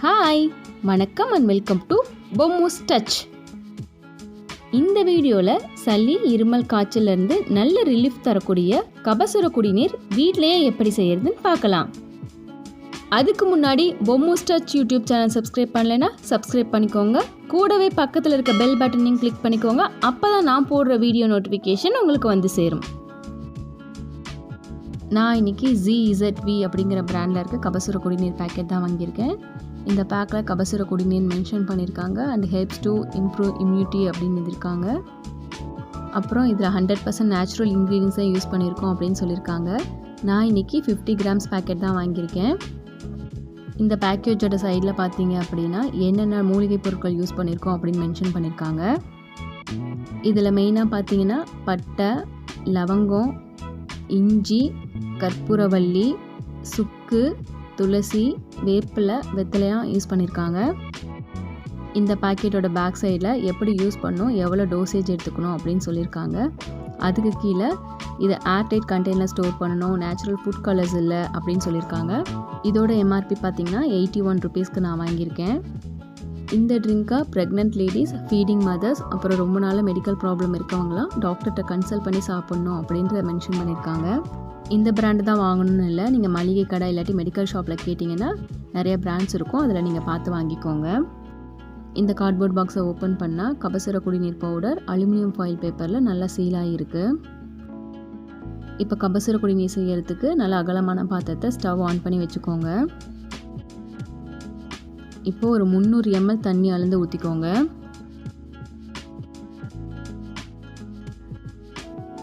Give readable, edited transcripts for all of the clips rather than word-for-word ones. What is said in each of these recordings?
Hi, வணக்கம் and welcome to பொம்மூஸ் touch. இந்த வீடியோவில் சளி, இருமல், காய்ச்சலேருந்து நல்ல ரிலீஃப் தரக்கூடிய கபசுர குடிநீர் வீட்டிலேயே எப்படி செய்யறதுன்னு பார்க்கலாம். அதுக்கு முன்னாடி பொம்மூஸ் டச் யூடியூப் சேனல் சப்ஸ்கிரைப் பண்ணலைன்னா சப்ஸ்கிரைப் பண்ணிக்கோங்க. கூடவே பக்கத்தில் இருக்க பெல் பட்டனையும் கிளிக் பண்ணிக்கோங்க. அப்போ தான் நான் போடுற வீடியோ நோட்டிஃபிகேஷன் உங்களுக்கு வந்து சேரும். நான் இன்றைக்கி ZZV அப்படிங்கிற பிராண்டில் இருக்க கபசுர குடிநீர் பேக்கெட் தான் வாங்கியிருக்கேன். இந்த பேக்கில் கபசுர குடிநீர் மென்ஷன் பண்ணியிருக்காங்க and helps to improve immunity அப்படின்னு இருக்காங்க. அப்புறம் இதில் 100% நேச்சுரல் இன்க்ரீடியன்ஸை யூஸ் பண்ணியிருக்கோம் அப்படின்னு சொல்லியிருக்காங்க. நான் இன்றைக்கி 50 கிராம்ஸ் பேக்கெட் தான் வாங்கியிருக்கேன். இந்த பேக்கேஜோட சைடில் பார்த்தீங்க அப்படின்னா என்னென்ன மூலிகை பொருட்கள் யூஸ் பண்ணியிருக்கோம் அப்படின்னு மென்ஷன் பண்ணியிருக்காங்க. இதில் மெயினாக பார்த்தீங்கன்னா பட்டை, லவங்கம், இஞ்சி, கற்பூரவள்ளி, சுக்கு, துளசி, வேப்பிலை, வெத்தலையாக யூஸ் பண்ணியிருக்காங்க. இந்த பேக்கெட்டோட பேக் சைடில் எப்படி யூஸ் பண்ணணும், எவ்வளோ டோசேஜ் எடுத்துக்கணும் அப்படின்னு சொல்லியிருக்காங்க. அதுக்கு கீழே இதை ஏர்டைட் கண்டெய்னர் ஸ்டோர் பண்ணணும், நேச்சுரல் ஃபுட் கலர்ஸ் இல்லை அப்படின்னு சொல்லியிருக்காங்க. இதோட எம்ஆர்பி பார்த்திங்கன்னா 81 ருபீஸ்க்கு நான் வாங்கியிருக்கேன். இந்த ட்ரிங்க்கை ப்ரெக்னென்ட் லேடிஸ், ஃபீடிங் மதர்ஸ், அப்புறம் ரொம்ப நாள் மெடிக்கல் ப்ராப்ளம் இருக்கவங்களாம் டாக்டர்கிட்ட கன்சல்ட் பண்ணி சாப்பிட்ணும் அப்படின்ற மென்ஷன் பண்ணியிருக்காங்க. இந்த பிராண்டு தான் வாங்கணும்னு இல்லை, நீங்கள் மளிகை கடை இல்லாட்டி மெடிக்கல் ஷாப்பில் கேட்டிங்கன்னா நிறைய பிராண்ட்ஸ் இருக்கும், அதில் நீங்கள் பார்த்து வாங்கிக்கோங்க. இந்த கார்ட்போர்ட் பாக்ஸை ஓப்பன் பண்ணால் கபசுர குடிநீர் பவுடர் அலுமினியம் ஃபாயில் பேப்பரில் நல்லா சீலாகிருக்கு. இப்போ கபசுர குடிநீர் செய்யறதுக்கு நல்லா அகலமான பாத்திரத்தை ஸ்டவ் ஆன் பண்ணி வச்சுக்கோங்க. இப்போது ஒரு 300 ml தண்ணி அளந்து ஊற்றிக்கோங்க.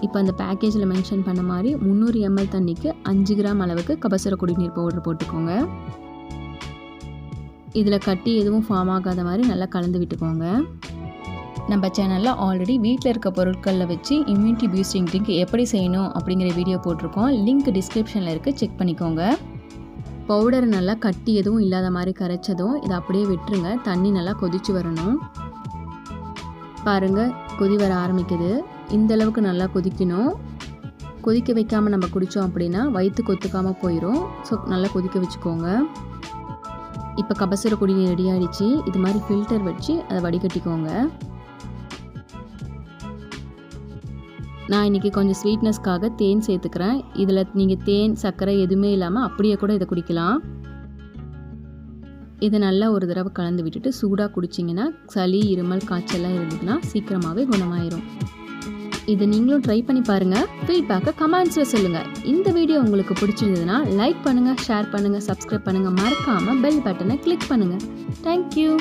இப்போ அந்த பேக்கேஜில் மென்ஷன் பண்ண மாதிரி 300 ml தண்ணிக்கு 5 கிராம் அளவுக்கு கபசுர குடிநீர் பவுடர் போட்டுக்கோங்க. இதில் கட்டி எதுவும் ஃபார்ம் ஆகாத மாதிரி நல்லா கலந்து விட்டுக்கோங்க. நம்ம சேனலில் ஆல்ரெடி வீட்டில் இருக்க பொருட்களில் வச்சு இம்யூனிட்டி பூஸ்டிங் ட்ரிங்க் எப்படி செய்யணும் அப்படிங்கிற வீடியோ போட்டிருக்கோம். லிங்க் டிஸ்கிரிப்ஷனில் இருக்குது, செக் பண்ணிக்கோங்க. பவுடர் நல்லா கட்டி எதுவும் இல்லாத மாதிரி கரைச்சதும் இதை அப்படியே விட்டுருங்க. தண்ணி நல்லா கொதிச்சு வரணும். பாருங்கள், கொதி வர ஆரம்பிக்குது. இந்த அளவுக்கு நல்லா கொதிக்கணும். கொதிக்க வைக்காமல் நம்ம குடித்தோம் அப்படின்னா வயிற்றுக்கு ஒத்துக்காமல் போயிடும். ஸோ நல்லா கொதிக்க வச்சுக்கோங்க. இப்போ கபசுர குடிநீர் ரெடி ஆகிடுச்சு. இது மாதிரி ஃபில்டர் வச்சு அதை வடிகட்டிக்கோங்க. நான் இன்றைக்கி கொஞ்சம் ஸ்வீட்னஸ்க்காக தேன் சேர்த்துக்கிறேன். இதில் நீங்கள் தேன், சர்க்கரை எதுவுமே இல்லாமல் அப்படியே கூட இதை குடிக்கலாம். இதை நல்லா ஒரு தடவை கலந்து விட்டுட்டு சூடாக குடிச்சிங்கன்னா சளி, இருமல், காய்ச்சல்லாம் இருந்ததுன்னா சீக்கிரமாகவே குணமாயிரும். இதை நீங்களும் ட்ரை பண்ணி பாருங்கள். ஃபீட்பேக்கை கமெண்ட்ஸில் சொல்லுங்கள். இந்த வீடியோ உங்களுக்கு பிடிச்சிருந்ததுன்னா லைக் பண்ணுங்கள், ஷேர் பண்ணுங்கள், சப்ஸ்கிரைப் பண்ணுங்கள். மறக்காமல் பெல் பட்டனை கிளிக் பண்ணுங்கள். தேங்க்யூ.